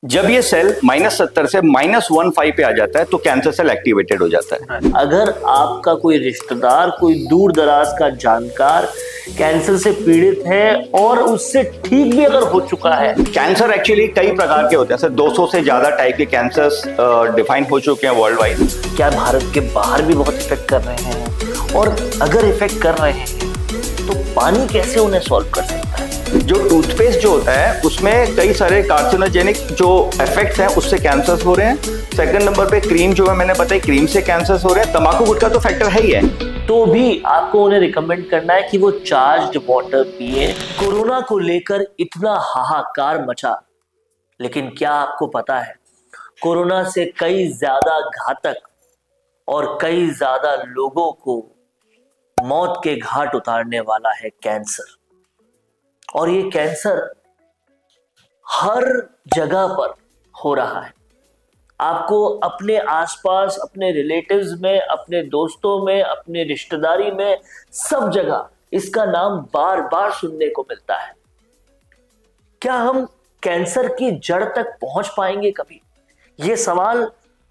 जब ये सेल -70 से -15 पे आ जाता है तो कैंसर सेल एक्टिवेटेड हो जाता है। अगर आपका कोई रिश्तेदार, कोई दूर दराज का जानकार कैंसर से पीड़ित है और उससे ठीक भी अगर हो चुका है। कैंसर एक्चुअली कई प्रकार के होते हैं, जैसे 200 से ज्यादा टाइप के कैंसर्स डिफाइन हो चुके हैं वर्ल्ड वाइड। क्या भारत के बाहर भी बहुत इफेक्ट कर रहे हैं? और अगर इफेक्ट कर रहे हैं तो पानी कैसे उन्हें सॉल्व कर सकता है? जो टूथपेस्ट जो होता है उसमें कई सारे कार्सिनोजेनिक जो इफेक्ट्स हैं, उससे कैंसर्स हो रहे हैं। सेकंड नंबर पे क्रीम जो है, मैंने बताई, क्रीम से कैंसर्स हो रहे हैं। तंबाकू गुटखा तो फैक्टर है ही है। तो भी आपको उन्हें रिकमेंड करना है कि वो चार्ज्ड वाटर पिए। कोरोना को लेकर इतना हाहाकार मचा, लेकिन क्या आपको पता है कोरोना से कई ज्यादा घातक और कई ज्यादा लोगों को मौत के घाट उतारने वाला है कैंसर। और ये कैंसर हर जगह पर हो रहा है। आपको अपने आसपास, अपने रिलेटिव्स में, अपने दोस्तों में, अपने रिश्तेदारी में, सब जगह इसका नाम बार बार सुनने को मिलता है। क्या हम कैंसर की जड़ तक पहुंच पाएंगे कभी? ये सवाल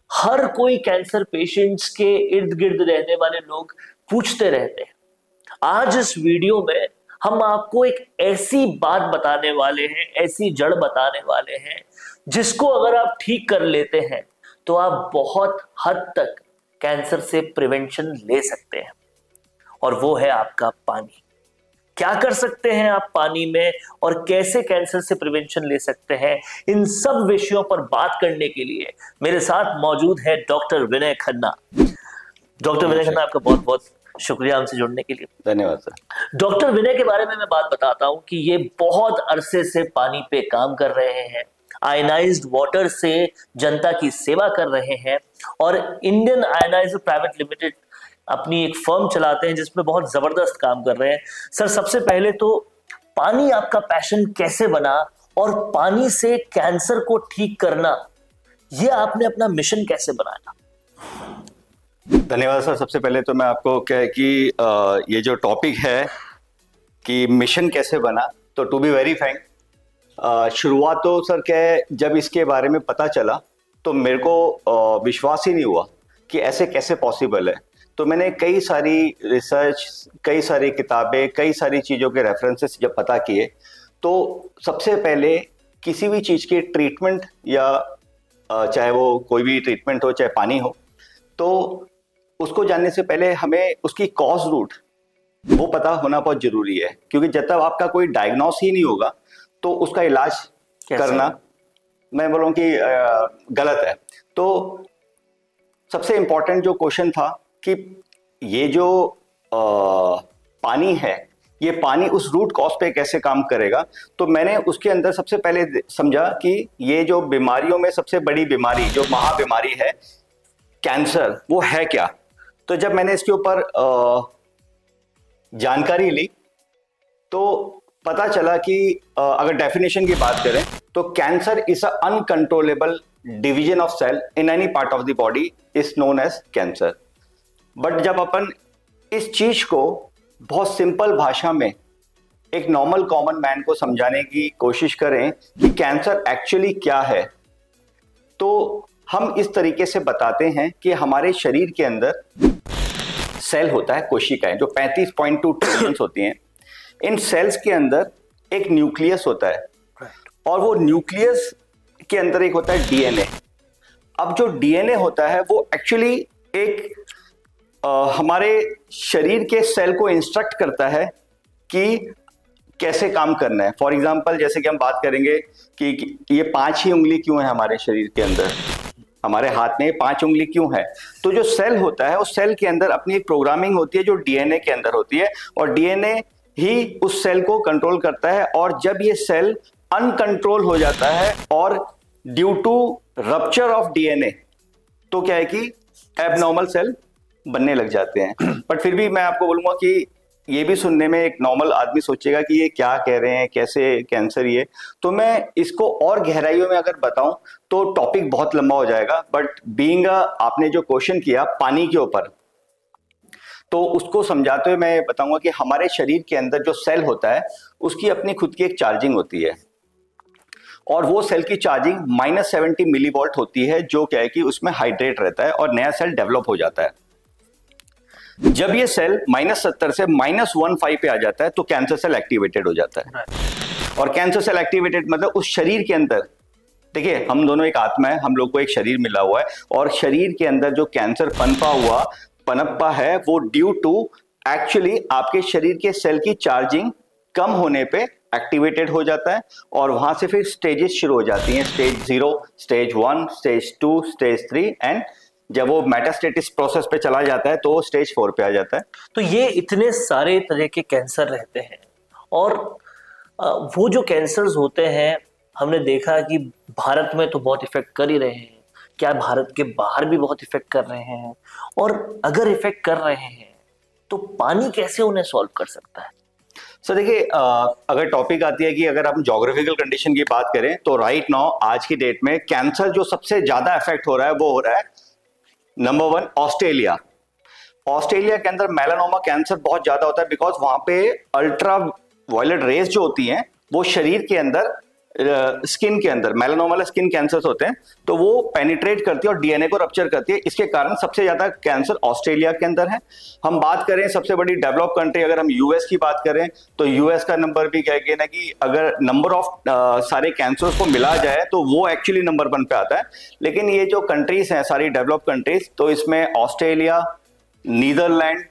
हर कोई कैंसर पेशेंट्स के इर्द गिर्द रहने वाले लोग पूछते रहते हैं। आज इस वीडियो में हम आपको एक ऐसी बात बताने वाले हैं, ऐसी जड़ बताने वाले हैं, जिसको अगर आप ठीक कर लेते हैं तो आप बहुत हद तक कैंसर से प्रिवेंशन ले सकते हैं। और वो है आपका पानी। क्या कर सकते हैं आप पानी में और कैसे कैंसर से प्रिवेंशन ले सकते हैं, इन सब विषयों पर बात करने के लिए मेरे साथ मौजूद है डॉक्टर विनय खन्ना। डॉक्टर विनय खन्ना, आपका बहुत बहुत शुक्रिया हमसे जुड़ने के लिए। धन्यवाद सर। डॉक्टर विनय के बारे में मैं बात बताता हूं कि ये बहुत अरसे से पानी पे काम कर रहे हैं, आयनाइज्ड वाटर से जनता की सेवा कर रहे हैं और इंडियन आयनाइज्ड प्राइवेट लिमिटेड अपनी एक फर्म चलाते हैं जिसमें बहुत जबरदस्त काम कर रहे हैं। सर, सबसे पहले तो पानी आपका पैशन कैसे बना और पानी से कैंसर को ठीक करना, ये आपने अपना मिशन कैसे बनाया? धन्यवाद सर। सबसे पहले तो मैं आपको क्या है कि ये जो टॉपिक है कि मिशन कैसे बना, तो टू बी वेरी फ्रैंक, शुरुआत तो सर क्या है, जब इसके बारे में पता चला तो मेरे को विश्वास ही नहीं हुआ कि ऐसे कैसे पॉसिबल है। तो मैंने कई सारी रिसर्च, कई सारी किताबें, कई सारी चीज़ों के रेफरेंसेस जब पता किए, तो सबसे पहले किसी भी चीज़ की ट्रीटमेंट या चाहे वो कोई भी ट्रीटमेंट हो, चाहे पानी हो, तो उसको जानने से पहले हमें उसकी कॉज रूट वो पता होना बहुत जरूरी है। क्योंकि जब तक आपका कोई डायग्नोस ही नहीं होगा तो उसका इलाज करना, मैं बोलूँ कि गलत है। तो सबसे इम्पोर्टेंट जो क्वेश्चन था कि ये जो पानी है, ये पानी उस रूट कॉज पे कैसे काम करेगा। तो मैंने उसके अंदर सबसे पहले समझा कि ये जो बीमारियों में सबसे बड़ी बीमारी, जो महाबीमारी है कैंसर, वो है क्या। तो जब मैंने इसके ऊपर जानकारी ली तो पता चला कि अगर डेफिनेशन की बात करें तो cancer is a uncontrollable division of cell in any part of the body is known as cancer. But जब अपन इस चीज को बहुत सिंपल भाषा में एक नॉर्मल कॉमन मैन को समझाने की कोशिश करें कि कैंसर एक्चुअली क्या है, तो हम इस तरीके से बताते हैं कि हमारे शरीर के अंदर सेल होता है, कोशिकाएं, जो 35.2 ट्रिलियन होती हैं। इन सेल्स के अंदर एक न्यूक्लियस होता है और वो न्यूक्लियस के अंदर एक होता है डीएनए। अब जो डीएनए होता है वो एक्चुअली एक हमारे शरीर के सेल को इंस्ट्रक्ट करता है कि कैसे काम करना है। फॉर एग्जाम्पल, जैसे कि हम बात करेंगे कि ये 5 ही उंगली क्यों है हमारे शरीर के अंदर, हमारे हाथ में 5 उंगली क्यों है। तो जो सेल होता है उस सेल के अंदर अपनी एक प्रोग्रामिंग होती है जो डीएनए के अंदर होती है, और डीएनए ही उस सेल को कंट्रोल करता है। और जब ये सेल अनकंट्रोल हो जाता है और due to rupture of DNA, तो क्या है कि एबनॉर्मल सेल बनने लग जाते हैं। बट फिर भी मैं आपको बोलूंगा कि ये भी सुनने में एक नॉर्मल आदमी सोचेगा कि ये क्या कह रहे हैं, कैसे कैंसर ये। तो मैं इसको और गहराइयों में अगर बताऊं तो टॉपिक बहुत लंबा हो जाएगा। बट बीइंग आपने जो क्वेश्चन किया पानी के ऊपर, तो उसको समझाते हुए मैं बताऊंगा कि हमारे शरीर के अंदर जो सेल होता है उसकी अपनी खुद की एक चार्जिंग होती है, और वो सेल की चार्जिंग -70 मिलीवोल्ट होती है, जो क्या है कि उसमें हाइड्रेट रहता है और नया सेल डेवलप हो जाता है। जब ये सेल -70 से -15 पे आ जाता है तो कैंसर सेल एक्टिवेटेड हो जाता है। और कैंसर सेल एक्टिवेटेड मतलब उस शरीर के अंदर, देखिए हम दोनों एक आत्मा है, हम लोग को एक शरीर मिला हुआ है, और शरीर के अंदर जो कैंसर पनपा है वो ड्यू टू एक्चुअली आपके शरीर के सेल की चार्जिंग कम होने पे एक्टिवेटेड हो जाता है। और वहां से फिर स्टेजेस शुरू हो जाती हैं, stage 0, stage 1, stage 2, stage 3, and जब वो मेटास्टेटिस प्रोसेस पे चला जाता है तो वो स्टेज 4 पे आ जाता है। तो ये इतने सारे तरह के कैंसर रहते हैं, और वो जो कैंसर्स होते हैं हमने देखा कि भारत में तो बहुत इफेक्ट कर ही रहे हैं, क्या भारत के बाहर भी बहुत इफेक्ट कर रहे हैं? और अगर इफेक्ट कर रहे हैं तो पानी कैसे उन्हें सॉल्व कर सकता है? सर देखिए, अगर टॉपिक आती है कि अगर हम जोग्राफिकल कंडीशन की बात करें तो राइट नाउ आज की डेट में कैंसर जो सबसे ज्यादा इफेक्ट हो रहा है वो हो रहा है नंबर 1 ऑस्ट्रेलिया। ऑस्ट्रेलिया के अंदर मेलानोमा कैंसर बहुत ज्यादा होता है, बिकॉज वहां पे अल्ट्रा वायलेट रेज जो होती हैं वो शरीर के अंदर, स्किन के अंदर मेलानोमा वाले स्किन कैंसर्स होते हैं, तो वो पेनिट्रेट करती है और डीएनए को रप्चर करती है। इसके कारण सबसे ज्यादा कैंसर ऑस्ट्रेलिया के अंदर है। हम बात करें सबसे बड़ी डेवलप कंट्री, अगर हम यूएस की बात करें तो यूएस का नंबर भी कह गए ना कि अगर नंबर ऑफ सारे कैंसर्स को मिला जाए तो वो एक्चुअली नंबर 1 पे आता है। लेकिन ये जो कंट्रीज हैं सारी डेवलप कंट्रीज, तो इसमें ऑस्ट्रेलिया, नीदरलैंड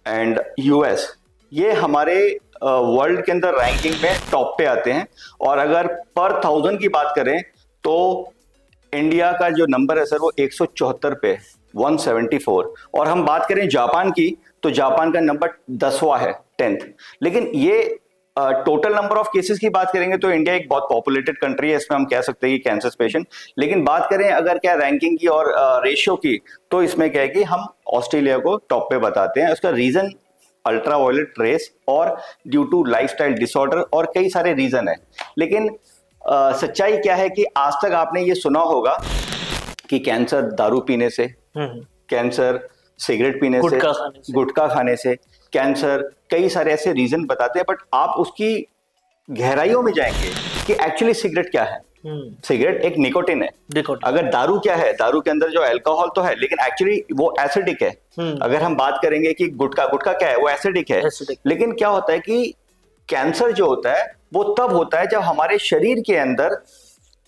एंड यूएस, ये हमारे वर्ल्ड के अंदर रैंकिंग में टॉप पे आते हैं। और अगर पर 1000 की बात करें तो इंडिया का जो नंबर है सर वो 174 पे, 174। और हम बात करें जापान की तो जापान का नंबर 10वां है, 10th। लेकिन ये टोटल नंबर ऑफ केसेस की बात करेंगे तो इंडिया एक बहुत पॉपुलेटेड कंट्री है, इसमें हम कह सकते हैं कि कैंसर पेशेंट। लेकिन बात करें अगर क्या रैंकिंग की और रेशियो की, तो इसमें क्या है कि हम ऑस्ट्रेलिया को टॉप पे बताते हैं। उसका रीजन अल्ट्रा वायलेट रेस और ड्यू टू लाइफस्टाइल डिसऑर्डर और कई सारे रीजन है। लेकिन सच्चाई क्या है कि आज तक आपने ये सुना होगा कि कैंसर दारू पीने से, कैंसर सिगरेट पीने से, गुटखा खाने से, कैंसर कई सारे ऐसे रीजन बताते हैं। बट आप उसकी गहराइयों में जाएंगे कि एक्चुअली सिगरेट क्या है। सिगरेट एक निकोटिन है। अगर दारू क्या है, दारू के अंदर जो अल्कोहल तो है लेकिन एक्चुअली वो एसिडिक है। अगर हम बात करेंगे कि गुटखा क्या है, वो एसिडिक है। लेकिन क्या होता है कि कैंसर जो होता है वो तब होता है जब हमारे शरीर के अंदर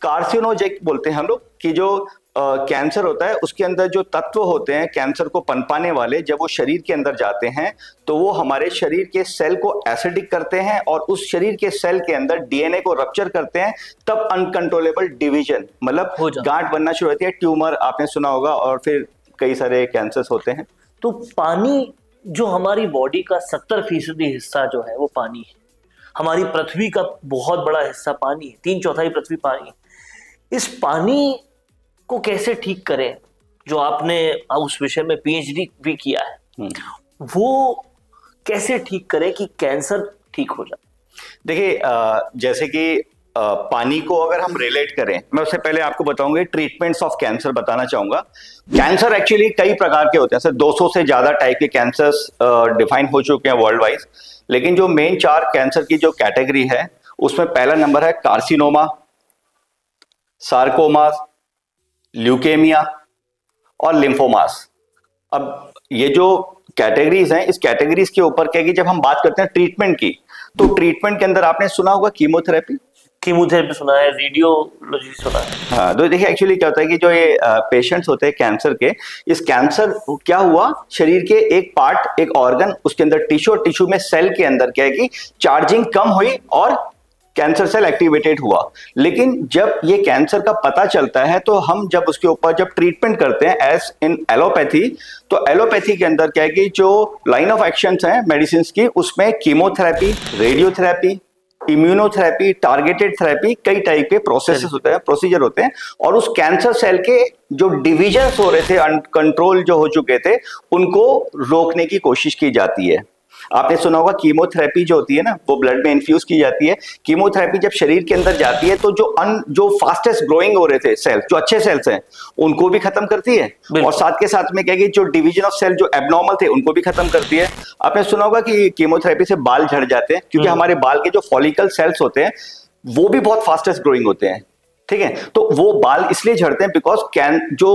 कार्सिनोजेनिक बोलते हैं हम लोग, कि जो कैंसर होता है उसके अंदर जो तत्व होते हैं कैंसर को पनपाने वाले, जब वो शरीर के अंदर जाते हैं तो वो हमारे शरीर के सेल को एसिडिक करते हैं और उस शरीर के सेल के अंदर डीएनए को रप्चर करते हैं। तब अनकंट्रोलेबल डिवीजन, मतलब गांठ बनना शुरू होती है, ट्यूमर आपने सुना होगा, और फिर कई सारे कैंसर्स होते हैं। तो पानी जो हमारी बॉडी का 70% हिस्सा जो है वो पानी है। हमारी पृथ्वी का बहुत बड़ा हिस्सा पानी है, 3/4 पृथ्वी पानी है। इस पानी को कैसे ठीक करें, जो आपने उस विषय में पीएचडी भी किया है, वो कैसे ठीक करें कि कैंसर ठीक हो जाए? देखिए, जैसे कि पानी को अगर हम रिलेट करें, मैं उससे पहले आपको बताऊंगा ट्रीटमेंट्स ऑफ कैंसर बताना चाहूंगा। कैंसर एक्चुअली कई प्रकार के होते हैं सर, 200 से ज्यादा टाइप के कैंसर्स डिफाइन हो चुके हैं वर्ल्ड वाइज। लेकिन जो मेन 4 कैंसर की जो कैटेगरी है उसमें पहला नंबर है कार्सिनोमा, सार्कोमा, ल्यूकेमिया और लिम्फोमास। अब ये जो कैटेगरीज हैं, इस कैटेगरीज के ऊपर क्या है कि जब हम बात करते हैं ट्रीटमेंट की, तो ट्रीटमेंट के अंदर आपने सुना होगा कीमोथेरेपी सुना है, रेडियोलॉजी सुना है। हाँ, तो देखिए एक्चुअली क्या होता है कि जो ये पेशेंट्स होते हैं कैंसर के, इस कैंसर क्या हुआ, शरीर के एक पार्ट, एक ऑर्गन, उसके अंदर टिश्यू में सेल के अंदर क्या है कि चार्जिंग कम हुई और कैंसर सेल एक्टिवेटेड हुआ। लेकिन जब ये कैंसर का पता चलता है तो हम जब उसके ऊपर जब ट्रीटमेंट करते हैं एज इन एलोपैथी, तो एलोपैथी के अंदर क्या है कि जो लाइन ऑफ एक्शंस हैं मेडिसिन की, उसमें chemotherapy, radiotherapy, immunotherapy, targeted therapy, कई टाइप के प्रोसेसेस होते हैं, प्रोसीजर होते हैं। और उस कैंसर सेल के जो डिविजन्स हो रहे थे, अनकंट्रोल जो हो चुके थे, उनको रोकने की कोशिश की जाती है। आपने सुना होगा कीमोथेरेपी जो होती है ना, वो ब्लड में इन्फ्यूज की जाती है। कीमोथेरेपी जब शरीर के अंदर जाती है तो जो फास्टेस्ट ग्रोइंग हो रहे थे सेल्स, जो अच्छे सेल्स हैं, उनको भी खत्म करती है, और साथ के साथ में क्या है, जो डिवीजन ऑफ सेल जो एबनॉर्मल थे उनको भी खत्म करती है। आपने सुना होगा कि कीमोथेरेपी से बाल झड़ जाते हैं, क्योंकि हमारे बाल के जो फॉलिकल सेल्स होते हैं वो भी बहुत फास्टेस्ट ग्रोइंग होते हैं, ठीक है। तो वो बाल इसलिए झड़ते हैं बिकॉज जो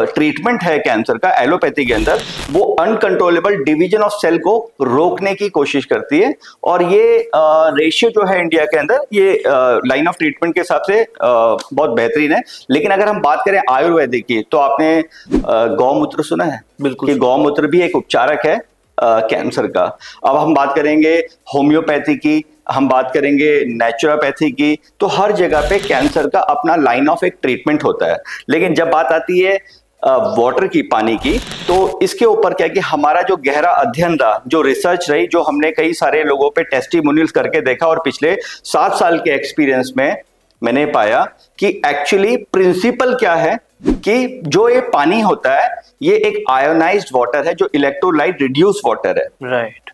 ट्रीटमेंट है कैंसर का एलोपैथी के अंदर, वो अनकंट्रोलेबल डिवीजन ऑफ सेल को रोकने की कोशिश करती है। और ये रेशियो जो है इंडिया के अंदर, ये लाइन ऑफ ट्रीटमेंट के हिसाब से बहुत बेहतरीन है। लेकिन अगर हम बात करें आयुर्वेदिक की, तो आपने गौमूत्र सुना है? बिल्कुल, कि गौमूत्र भी एक उपचारक है कैंसर का। अब हम बात करेंगे होम्योपैथी की, हम बात करेंगे नेचुरोपैथी की, तो हर जगह पे कैंसर का अपना लाइन ऑफ एक ट्रीटमेंट होता है। लेकिन जब बात आती है वाटर की, पानी की, तो इसके ऊपर क्या है कि हमारा जो गहरा अध्ययन रहा, जो रिसर्च रही, जो हमने कई सारे लोगों पे टेस्टिमोनियल्स करके देखा, और पिछले 7 साल के एक्सपीरियंस में मैंने पाया कि एक्चुअली प्रिंसिपल क्या है कि जो ये पानी होता है, ये एक आयोनाइज्ड वाटर है, जो इलेक्ट्रोलाइट रिड्यूस वाटर है। राइट।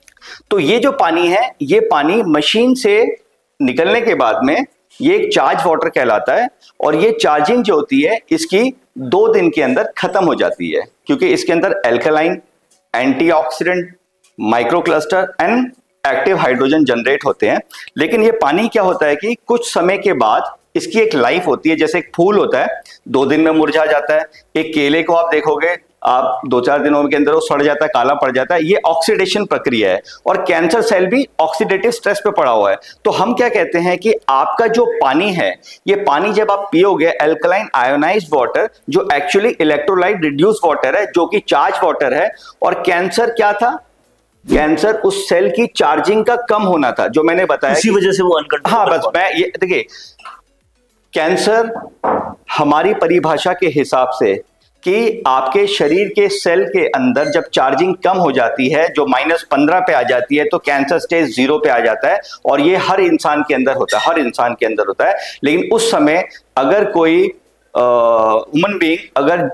तो ये जो पानी है, ये पानी मशीन से निकलने के बाद में ये एक चार्ज वाटर कहलाता है, और ये चार्जिंग जो होती है इसकी 2 दिन के अंदर खत्म हो जाती है, क्योंकि इसके अंदर alkaline, antioxidant, microcluster and active hydrogen generate होते हैं। लेकिन ये पानी क्या होता है कि कुछ समय के बाद इसकी एक लाइफ होती है, जैसे एक फूल होता है 2 दिन में मुरझा जाता है। एक केले को आप देखोगे, आप 2-4 दिनों के अंदर वो सड़ जाता है, काला पड़ जाता है। ये ऑक्सीडेशन प्रक्रिया है, और कैंसर सेल भी ऑक्सीडेटिव स्ट्रेस पे पड़ा हुआ है। तो हम क्या कहते हैं कि आपका जो पानी है, ये पानी जब आप पियोगे, एल्कलाइन आयोनाइज्ड वाटर, जो एक्चुअली इलेक्ट्रोलाइट रिड्यूस वाटर है, जो कि चार्ज वाटर है। और कैंसर क्या था? कैंसर उस सेल की चार्जिंग का कम होना था, जो मैंने बताया, इसी वजह से वो अनकंट्रोल। हाँ, बस मैं ये देखिए, कैंसर हमारी परिभाषा के हिसाब से कि आपके शरीर के सेल के अंदर जब चार्जिंग कम हो जाती है, जो -15 पे आ जाती है, तो कैंसर स्टेज 0 पे आ जाता है। और ये हर इंसान के अंदर होता है, हर इंसान के अंदर होता है। लेकिन उस समय अगर कोई ह्यूमन बीइंग अगर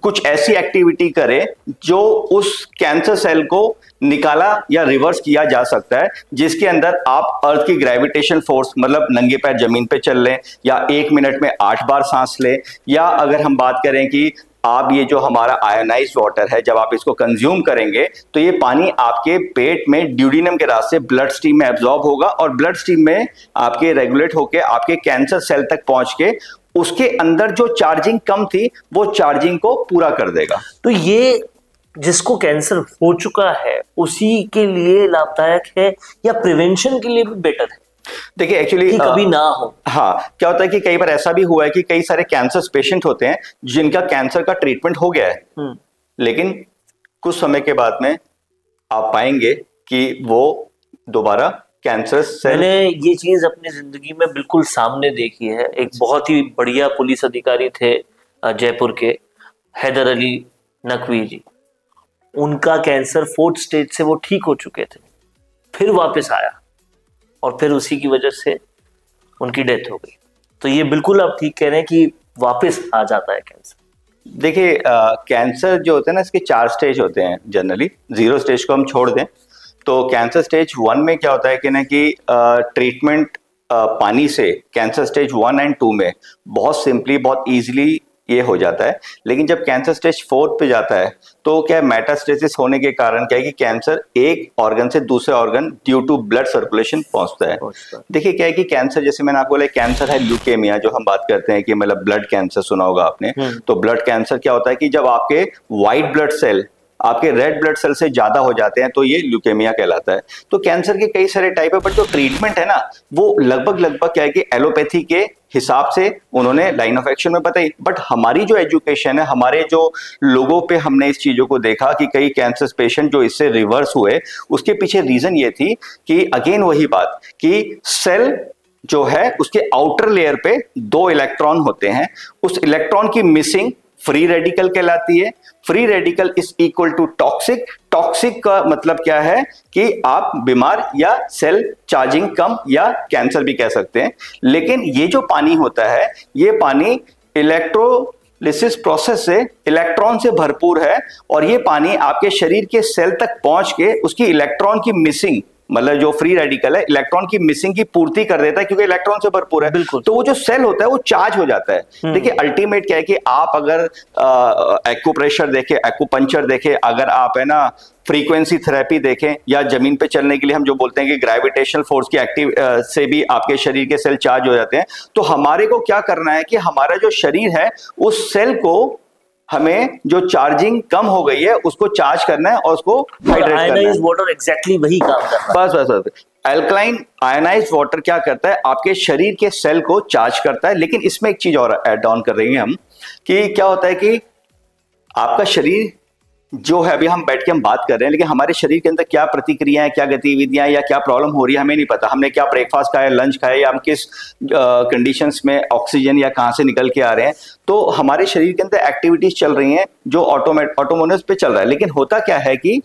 कुछ ऐसी एक्टिविटी करे जो उस कैंसर सेल को निकाला या रिवर्स किया जा सकता है, जिसके अंदर आप अर्थ की ग्रेविटेशन फोर्स, मतलब नंगे पैर जमीन पे चल लें, या 1 मिनट में 8 बार सांस लें, या अगर हम बात करें कि आप ये जो हमारा आयोनाइज्ड वाटर है, जब आप इसको कंज्यूम करेंगे, तो ये पानी आपके पेट में ड्यूडिनम के रास्ते ब्लड स्ट्रीम में एब्जॉर्ब होगा, और ब्लड स्ट्रीम में आपके रेगुलेट होके आपके कैंसर सेल तक पहुंच के उसके अंदर जो चार्जिंग कम थी, वो चार्जिंग को पूरा कर देगा। तो ये जिसको कैंसर हो चुका है उसी के लिए लाभदायक है, या प्रिवेंशन के लिए भी बेटर है? देखिए, एक्चुअली कभी ना हो। हाँ, क्या होता है कि कई बार ऐसा भी हुआ है कि कई सारे कैंसर पेशेंट होते हैं जिनका कैंसर का ट्रीटमेंट हो गया है, लेकिन कुछ समय के बाद में आप पाएंगे कि वो दोबारा कैंसर सेल। मैंने ये चीज अपनी जिंदगी में बिल्कुल सामने देखी है। एक बहुत ही बढ़िया पुलिस अधिकारी थे जयपुर के, हैदर अली नकवी जी। उनका कैंसर 4th स्टेज से वो ठीक हो चुके थे, फिर वापस आया, और फिर उसी की वजह से उनकी डेथ हो गई। तो ये बिल्कुल आप ठीक कह रहे हैं कि वापस आ जाता है कैंसर। देखिए, कैंसर जो होते हैं ना, इसके 4 स्टेज होते हैं जनरली। 0 स्टेज को हम छोड़ दें, तो कैंसर स्टेज 1 में क्या होता है कि ना कि ट्रीटमेंट पानी से कैंसर स्टेज 1 और 2 में बहुत सिंपली, बहुत इजीली ये हो जाता है। लेकिन जब कैंसर स्टेज 4 पे जाता है, तो क्या मेटास्टेसिस होने के कारण क्या है कि कैंसर एक ऑर्गन से दूसरे organ due to blood circulation पहुंचता है। देखिए, क्या है कि कैंसर, जैसे मैंने आपको बोला, कैंसर है ल्यूकेमिया, जो हम बात करते हैं कि मतलब ब्लड कैंसर सुना होगा आपने। तो ब्लड कैंसर क्या होता है कि जब आपके व्हाइट ब्लड सेल आपके रेड ब्लड सेल से ज्यादा हो जाते हैं, तो ये ल्यूकेमिया कहलाता है। तो कैंसर के कई सारे टाइप है, बट जो ट्रीटमेंट है ना, वो लगभग क्या है कि एलोपैथी के हिसाब से उन्होंने लाइन ऑफ एक्शन में बताई। बट हमारी जो एजुकेशन है, हमारे जो लोगों पे हमने इस चीजों को देखा कि कई कैंसर पेशेंट जो इससे रिवर्स हुए, उसके पीछे रीजन ये थी कि अगेन वही बात कि सेल जो है उसके आउटर लेयर पे 2 इलेक्ट्रॉन होते हैं। उस इलेक्ट्रॉन की मिसिंग फ्री रेडिकल कहलाती है। Free radical is equal to toxic. Toxic का मतलब क्या है कि आप बीमार या सेल चार्जिंग कम या कैंसर भी कह सकते हैं। लेकिन ये जो पानी होता है, ये पानी इलेक्ट्रोलिसिस प्रोसेस से इलेक्ट्रॉन से भरपूर है, और ये पानी आपके शरीर के सेल तक पहुंच के उसकी इलेक्ट्रॉन की मिसिंग मतलब जो फ्री रेडिकल है इलेक्ट्रॉन की मिसिंग की पूर्ति कर देता है, क्योंकि इलेक्ट्रॉन से भरपूर है। बिल्कुल। तो वो जो सेल होता है वो चार्ज हो जाता है। देखिए अल्टीमेट क्या है कि आप अगर एक्यूप्रेशर देखें, एक्यूपंक्चर देखें, अगर आप है ना फ्रीक्वेंसी थेरेपी देखें, या जमीन पे चलने के लिए हम जो बोलते हैं कि ग्रेविटेशनल फोर्स की एक्टिव से भी आपके शरीर के सेल चार्ज हो जाते हैं। तो हमारे को क्या करना है कि हमारा जो शरीर है उस सेल को, हमें जो चार्जिंग कम हो गई है उसको चार्ज करना है और उसको हाइड्रेट करना है। आयनाइज्ड वाटर एग्जैक्टली वही काम करता है। बस एल्कलाइन आयनाइज्ड वाटर क्या करता है, आपके शरीर के सेल को चार्ज करता है। लेकिन इसमें एक चीज और ऐड ऑन कर रहे हैं हम, कि क्या होता है कि आपका शरीर जो है, अभी हम बैठ के हम बात कर रहे हैं, लेकिन हमारे शरीर के अंदर क्या प्रतिक्रियाएं, क्या गतिविधियां या क्या प्रॉब्लम हो रही है हमें नहीं पता। हमने क्या ब्रेकफास्ट खाया, लंच खाया, या हम किस कंडीशंस में ऑक्सीजन या कहां से निकल के आ रहे हैं। तो हमारे शरीर के अंदर एक्टिविटीज चल रही हैं जो ऑटोमोनस पे चल रहा है। लेकिन होता क्या है कि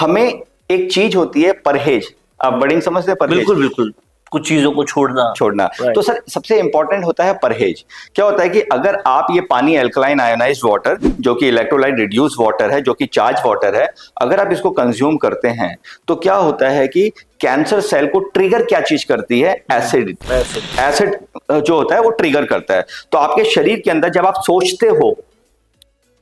हमें एक चीज होती है परहेज। आप बड़ी समझते हैं परहेज? बिल्कुल बिल्कुल, कुछ चीजों को छोड़ना। तो सर सबसे इंपॉर्टेंट होता है परहेज। क्या होता है कि अगर आप ये पानी अल्कलाइन आयोनाइज्ड वाटर, जो कि इलेक्ट्रोलाइट रिड्यूस वाटर है, जो कि चार्ज वाटर है, अगर आप इसको कंज्यूम करते हैं तो क्या होता है कि कैंसर सेल को ट्रिगर क्या चीज करती है? एसिड जो होता है वो ट्रिगर करता है। तो आपके शरीर के अंदर जब आप सोचते हो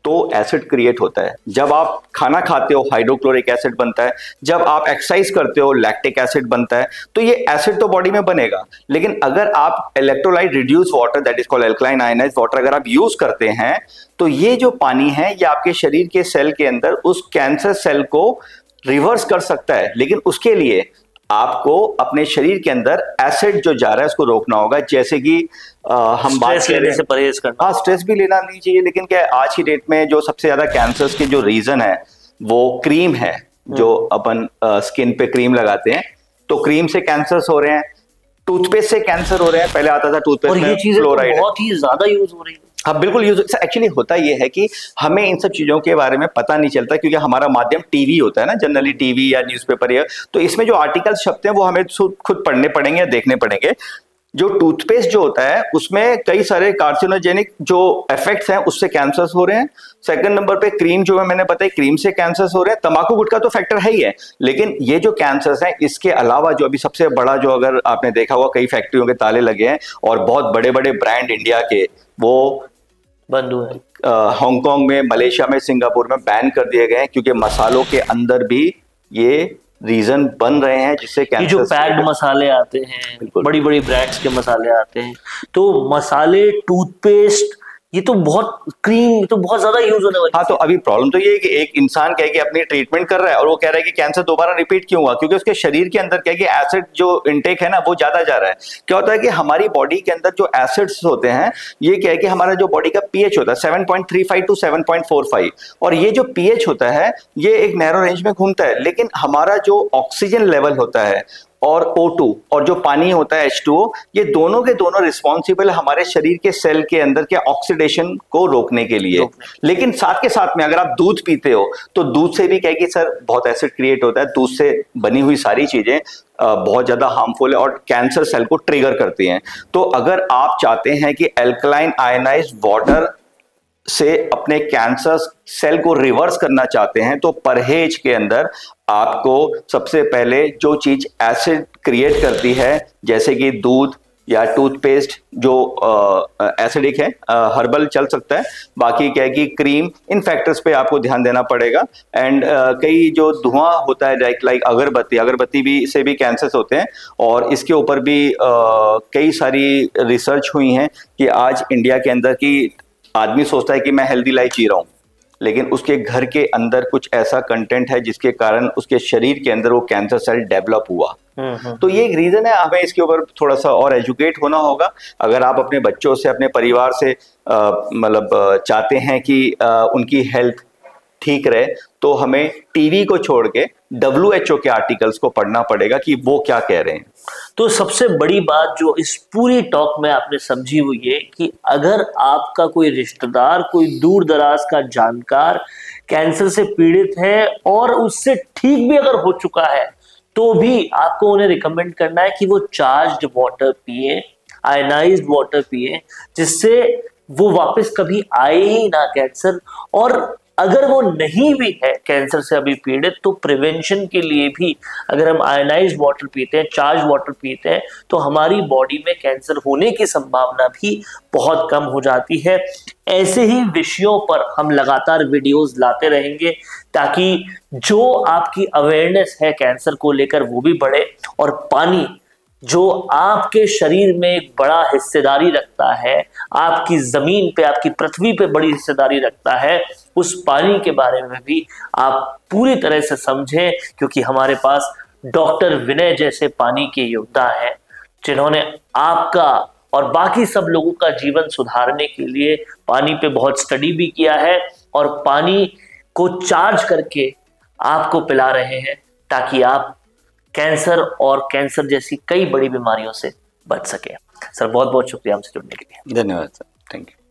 तो एसिड क्रिएट होता है, जब आप खाना खाते हो हाइड्रोक्लोरिक एसिड बनता है, जब आप एक्सरसाइज करते हो लैक्टिक एसिड बनता है। तो ये एसिड तो बॉडी में बनेगा, लेकिन अगर आप electrolyte reduce water, that is called alkaline ionised water, अगर आप यूज करते हैं तो ये जो पानी है ये आपके शरीर के सेल के अंदर उस कैंसर सेल को रिवर्स कर सकता है। लेकिन उसके लिए आपको अपने शरीर के अंदर एसिड जो जा रहा है उसको रोकना होगा। जैसे कि हम बात कर रहे हैं, परहेज करना। हाँ स्ट्रेस भी लेना नहीं चाहिए, लेकिन क्या आज की डेट में जो सबसे ज्यादा कैंसर्स के जो रीजन है वो क्रीम है, जो अपन स्किन पे क्रीम लगाते हैं, तो क्रीम से कैंसर्स हो रहे हैं। टूथपेस्ट से कैंसर हो रहे हैं, पहले आता था टूथपेस्ट में फ्लोराइड, बहुत ही ज्यादा यूज हो रही है। हाँ बिल्कुल यूज। एक्चुअली होता ये है कि हमें इन सब चीजों के बारे में पता नहीं चलता, क्योंकि हमारा माध्यम टीवी होता है ना, जनरली टीवी या न्यूज़पेपर, या तो इसमें जो आर्टिकल्स छपते हैं वो हमें खुद पढ़ने पड़ेंगे या देखने पड़ेंगे। जो टूथपेस्ट जो होता है उसमें कई सारे कार्सिनोजेनिक जो इफेक्ट्स हैं, उससे कैंसर्स हो रहे हैं। सेकंड नंबर पे क्रीम जो है, मैंने बताया क्रीम से कैंसर्स हो रहे हैं। तंबाकू गुटखा तो फैक्टर है ही है, लेकिन ये जो कैंसर्स हैं इसके अलावा जो अभी सबसे बड़ा, जो अगर आपने देखा हुआ कई फैक्ट्रियों के ताले लगे हैं और बहुत बड़े बड़े ब्रांड इंडिया के वो बंद हुए, हांगकांग में, मलेशिया में, सिंगापुर में बैन कर दिए गए हैं, क्योंकि मसालों के अंदर भी ये रीजन बन रहे हैं जिससे कैंसर। जो पैक्ड मसाले आते हैं, बड़ी बड़ी ब्रांड्स के मसाले आते हैं, तो मसाले, टूथपेस्ट, ये तो बहुत, क्रीम तो बहुत ज्यादा यूज होने वाली। हाँ, तो अभी प्रॉब्लम तो ये है कि एक इंसान कहे कि अपनी ट्रीटमेंट कर रहा है और वो कह रहा है कि कैंसर दोबारा रिपीट क्यों हुआ, क्योंकि उसके शरीर के अंदर क्या है कि एसिड जो इनटेक है ना वो ज्यादा जा रहा है। क्या होता है कि हमारी बॉडी के अंदर जो एसिड्स होते हैं, ये क्या है कि हमारा जो बॉडी का पीएच होता है 7.35 टू 7.45, और ये जो पीएच होता है ये एक नैरो रेंज में घूमता है। लेकिन हमारा जो ऑक्सीजन लेवल होता है और O2 और जो पानी होता है H2O, ये दोनों के दोनों रिस्पॉन्सिबल हमारे शरीर के सेल के अंदर के ऑक्सीडेशन को रोकने के लिए। लेकिन साथ के साथ में अगर आप दूध पीते हो तो दूध से भी क्या है कि सर बहुत एसिड क्रिएट होता है, दूध से बनी हुई सारी चीजें बहुत ज्यादा हार्मफुल है और कैंसर सेल को ट्रिगर करती हैं। तो अगर आप चाहते हैं कि अल्कलाइन आयनाइज्ड वाटर से अपने कैंसर सेल को रिवर्स करना चाहते हैं, तो परहेज के अंदर आपको सबसे पहले जो चीज एसिड क्रिएट करती है, जैसे कि दूध या टूथपेस्ट जो एसिडिक है, हर्बल चल सकता है, बाकी क्या है कि क्रीम, इन फैक्टर्स पे आपको ध्यान देना पड़ेगा। एंड कई जो धुआं होता है लाइक अगरबत्ती भी से भी कैंसर्स होते हैं, और इसके ऊपर भी कई सारी रिसर्च हुई हैं कि आज इंडिया के अंदर की आदमी सोचता है कि मैं हेल्दी लाइफ जी रहा हूं, लेकिन उसके घर के अंदर कुछ ऐसा कंटेंट है जिसके कारण उसके शरीर के अंदर वो कैंसर सेल डेवलप हुआ। तो ये एक रीजन है, हमें इसके ऊपर थोड़ा सा और एजुकेट होना होगा। अगर आप अपने बच्चों से, अपने परिवार से मतलब चाहते हैं कि उनकी हेल्थ ठीक रहे, तो हमें टीवी को छोड़ के WHO के आर्टिकल्स को पढ़ना पड़ेगा कि वो क्या कह रहे हैं। तो सबसे बड़ी बात जो इस पूरी टॉक में आपने समझी वो ये कि अगर आपका कोई रिश्तेदार, कोई दूर दराज का जानकार कैंसर से पीड़ित है और उससे ठीक भी अगर हो चुका है, तो भी आपको उन्हें रिकमेंड करना है कि वो चार्ज्ड वाटर पिए, आयनाइज्ड वाटर पिए, जिससे वो वापस कभी आए ही ना कैंसर। और अगर वो नहीं भी है कैंसर से अभी पीड़ित, तो प्रिवेंशन के लिए भी अगर हम आयनाइज्ड वाटर पीते हैं, चार्ज वाटर पीते हैं, तो हमारी बॉडी में कैंसर होने की संभावना भी बहुत कम हो जाती है। ऐसे ही विषयों पर हम लगातार वीडियोस लाते रहेंगे ताकि जो आपकी अवेयरनेस है कैंसर को लेकर वो भी बढ़े, और पानी जो आपके शरीर में एक बड़ा हिस्सेदारी रखता है, आपकी जमीन पे, आपकी पृथ्वी पे बड़ी हिस्सेदारी रखता है, उस पानी के बारे में भी आप पूरी तरह से समझें, क्योंकि हमारे पास डॉक्टर विनय जैसे पानी के योद्धा हैं जिन्होंने आपका और बाकी सब लोगों का जीवन सुधारने के लिए पानी पे बहुत स्टडी भी किया है और पानी को चार्ज करके आपको पिला रहे हैं ताकि आप कैंसर और कैंसर जैसी कई बड़ी बीमारियों से बच सके। सर बहुत बहुत शुक्रिया हमसे जुड़ने के लिए। धन्यवाद सर, थैंक यू।